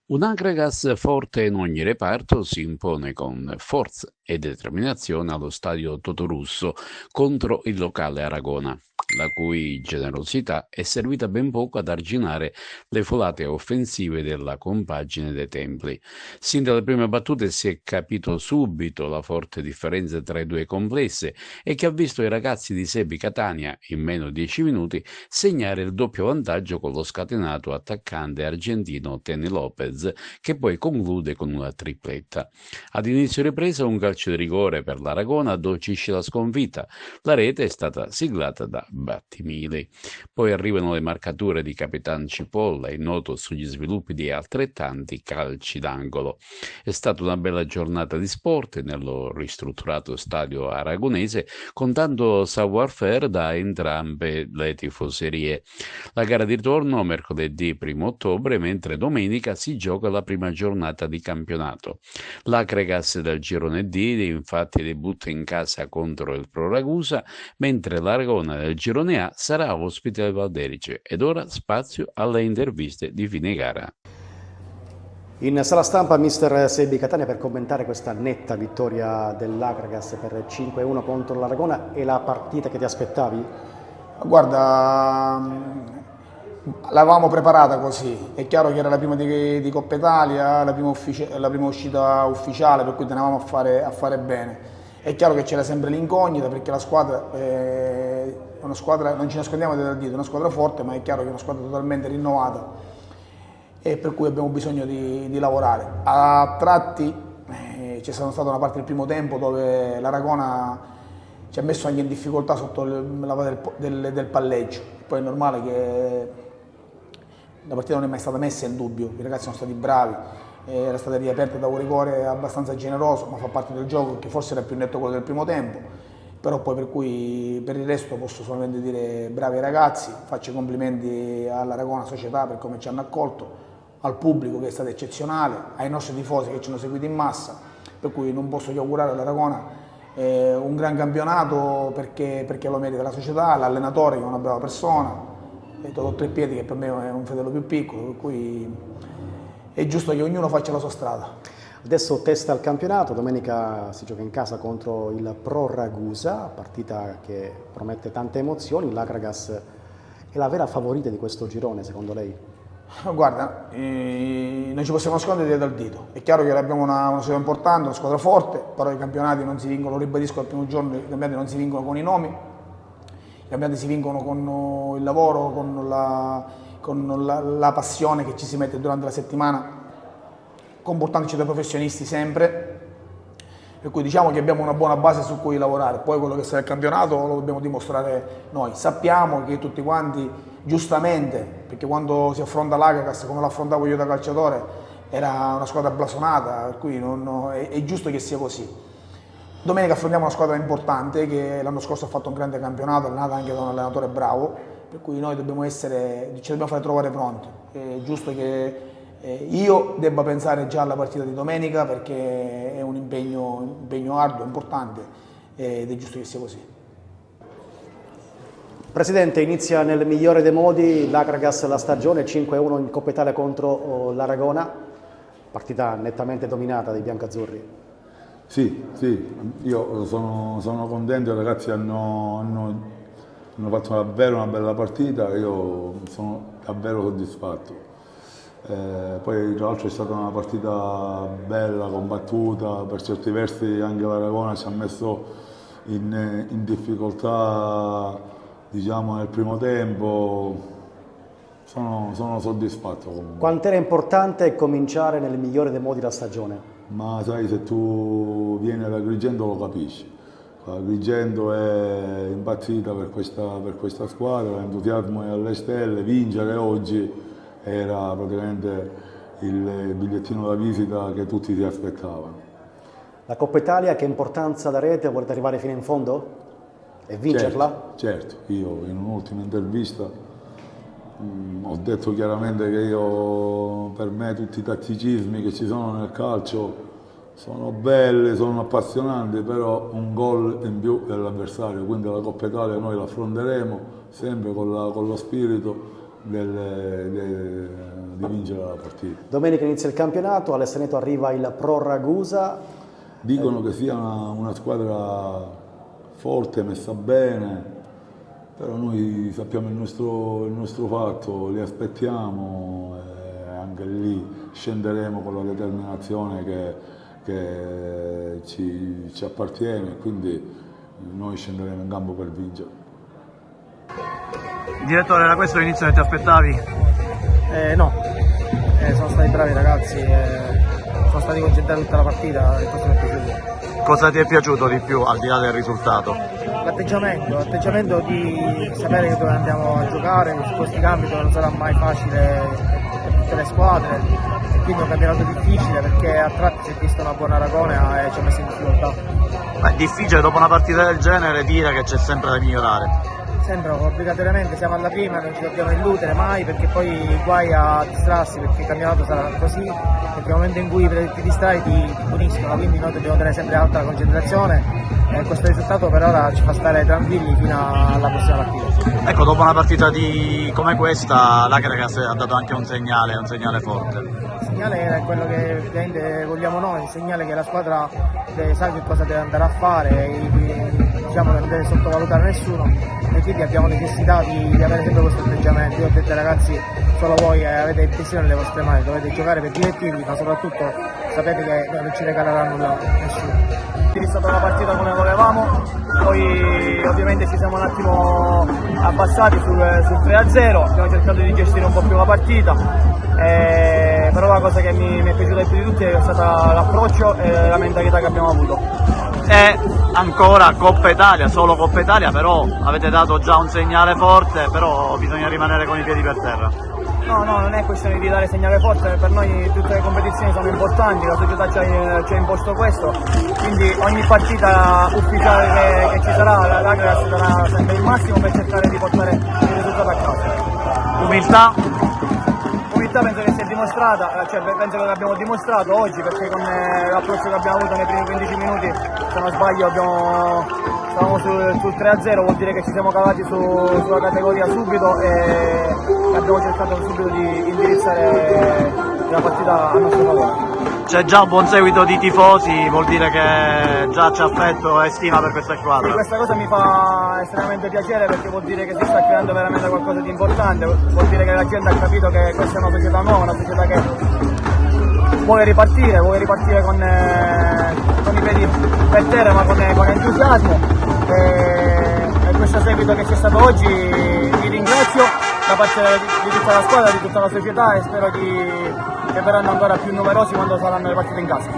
Un Agragas forte in ogni reparto si impone con forza e determinazione allo stadio Totorusso contro il locale Aragona, la cui generosità è servita ben poco ad arginare le folate offensive della compagine dei Templi. Sin dalle prime battute si è capito subito la forte differenza tra i due complessi e che ha visto i ragazzi di Sebi Catania, in meno di 10 minuti, segnare il doppio vantaggio con lo scatenato attaccante argentino Tenny Lopez, che poi conclude con una tripletta. Ad inizio ripresa un calcio di rigore per l'Aragona addolcisce la sconfitta. La rete è stata siglata da Battimili. Poi arrivano le marcature di Capitan Cipolla e noto sugli sviluppi di altrettanti calci d'angolo. È stata una bella giornata di sport nello ristrutturato stadio aragonese, con tanto savoir-faire da entrambe le tifoserie. La gara di ritorno mercoledì 1 ottobre, mentre domenica si gioca la prima giornata di campionato. L'Acregas del girone D infatti debutta in casa contro il Pro Ragusa, mentre l'Aragona del girone A sarà ospite al Valderice. Ed ora spazio alle interviste di fine gara. In sala stampa mister Sebi Catania per commentare questa netta vittoria dell'Agragas per 5-1 contro l'Aragona e la partita che ti aspettavi? Guarda, l'avevamo preparata così, è chiaro che era la prima di Coppa Italia, la prima uscita ufficiale, per cui tenevamo a fare bene. È chiaro che c'era sempre l'incognita perché la squadra è una squadra, non ci nascondiamo dal dito, è una squadra forte, ma è chiaro che è una squadra totalmente rinnovata e per cui abbiamo bisogno di lavorare. A tratti c'è stata una parte del primo tempo dove l'Aragona ci ha messo anche in difficoltà sotto del palleggio. Poi è normale che la partita non è mai stata messa in dubbio, i ragazzi sono stati bravi, era stata riaperta da un rigore abbastanza generoso, ma fa parte del gioco, che forse era più netto quello del primo tempo, però poi per il resto posso solamente dire bravi ai ragazzi, faccio i complimenti all'Aragona Società per come ci hanno accolto, al pubblico che è stato eccezionale, ai nostri tifosi che ci hanno seguito in massa, per cui non posso che augurare all'Aragona un gran campionato perché lo merita la società, l'allenatore che è una brava persona, e Totò Treppiedi che per me è un fratello più piccolo, per cui è giusto che ognuno faccia la sua strada. Adesso testa al campionato, domenica si gioca in casa contro il Pro Ragusa, partita che promette tante emozioni. L'Agragas è la vera favorita di questo girone secondo lei? Guarda, non ci possiamo nascondere dietro al dito. È chiaro che abbiamo una squadra importante, una squadra forte, però i campionati non si vincono, lo ribadisco al primo giorno, i campionati non si vincono con i nomi, i campionati si vincono con il lavoro, con la passione che ci si mette durante la settimana, comportandoci da professionisti sempre. Per cui diciamo che abbiamo una buona base su cui lavorare, poi quello che sarà il campionato lo dobbiamo dimostrare noi. Sappiamo che tutti quanti, giustamente, perché quando si affronta l'Agracas come l'affrontavo io da calciatore, era una squadra blasonata, per cui è giusto che sia così. Domenica affrontiamo una squadra importante che l'anno scorso ha fatto un grande campionato, allenata anche da un allenatore bravo, per cui noi ci dobbiamo fare trovare pronti. È giusto che io debba pensare già alla partita di domenica perché è un impegno arduo, importante ed è giusto che sia così. Presidente, inizia nel migliore dei modi l'Agragas la stagione, 5-1 in Coppa Italia contro l'Aragona, partita nettamente dominata dai biancazzurri. Sì, sì, io sono contento, i ragazzi hanno fatto davvero una bella partita, io sono davvero soddisfatto. Poi tra l'altro è stata una partita bella, combattuta, per certi versi anche l'Aragona ci ha messo in difficoltà, diciamo, nel primo tempo. Sono soddisfatto comunque. Quant'era importante cominciare nel migliore dei modi la stagione? Ma sai, se tu vieni da Agrigento lo capisci. Agrigento è impazzita per questa squadra, l'entusiasmo è alle stelle, vincere oggi era praticamente il bigliettino da visita che tutti si aspettavano. La Coppa Italia che importanza darete? Volete arrivare fino in fondo e vincerla? Certo, io in un'ultima intervista ho detto chiaramente che per me tutti i tatticismi che ci sono nel calcio sono belli, sono appassionanti, però un gol in più dell'avversario, quindi la Coppa Italia noi la affronteremo sempre con lo spirito di vincere la partita. Domenica inizia il campionato, all'Esteneto arriva il Pro Ragusa. Dicono che sia una squadra forte, messa bene, però noi sappiamo il nostro fatto, li aspettiamo e anche lì scenderemo con la determinazione che ci appartiene, quindi noi scenderemo in campo per vincere. Direttore, era questo l'inizio che ti aspettavi? No, sono stati bravi ragazzi, sono stati concentrati tutta la partita e questo mi è piaciuto. Cosa ti è piaciuto di più al di là del risultato? L'atteggiamento di sapere che dove andiamo a giocare, su questi campi dove non sarà mai facile per tutte le squadre, e quindi è un campionato difficile perché a tratti si è vista una buona Aragona e ci ha messo in difficoltà. È difficile dopo una partita del genere dire che c'è sempre da migliorare. Sembra obbligatoriamente siamo alla prima, non ci dobbiamo illudere mai perché poi guai a distrarsi perché il campionato sarà così, perché nel momento in cui ti distrai ti puniscono, quindi noi dobbiamo tenere sempre alta la concentrazione e questo risultato per ora ci fa stare tranquilli fino alla prossima partita. Ecco, dopo una partita come questa l'Agragas ha dato anche un segnale forte. Il segnale è quello che ovviamente vogliamo noi, il segnale che la squadra sa che cosa deve andare a fare, diciamo che non deve sottovalutare nessuno e quindi abbiamo necessità di avere sempre questo atteggiamento. Io ho detto ai ragazzi, solo voi avete il pensiero nelle vostre mani, dovete giocare per divertirvi, ma soprattutto sapete che non ci regalerà nulla nessuno. È stata una partita come volevamo, poi ovviamente ci siamo un attimo abbassati sul 3-0, abbiamo cercato di gestire un po' più la partita, però la cosa che mi è piaciuta di più di tutti è stata l'approccio e la mentalità che abbiamo avuto. E ancora Coppa Italia, solo Coppa Italia, però avete dato già un segnale forte, però bisogna rimanere con i piedi per terra. No, non è questione di dare segnale forte, per noi tutte le competizioni sono importanti, la società ci ha imposto questo, quindi ogni partita ufficiale che ci sarà, l'Agragas darà sempre il massimo per cercare di portare il risultato a casa. L'umiltà penso che sia dimostrata, penso che l'abbiamo dimostrato oggi perché con l'approccio che abbiamo avuto nei primi 15 minuti, se non sbaglio stavamo sul 3-0, vuol dire che ci siamo cavati sulla categoria subito e abbiamo cercato subito di indirizzare la partita a nostro favore. C'è già un buon seguito di tifosi, vuol dire che già c'è affetto e stima per questa squadra. Sì, questa cosa mi fa estremamente piacere perché vuol dire che si sta creando veramente qualcosa di importante, vuol dire che la gente ha capito che questa è una società nuova, una società che vuole ripartire con i piedi per terra ma con entusiasmo. E questo seguito che c'è stato oggi vi ringrazio da parte di tutta la squadra, di tutta la società e spero che verranno ancora più numerosi quando saranno le partite in casa.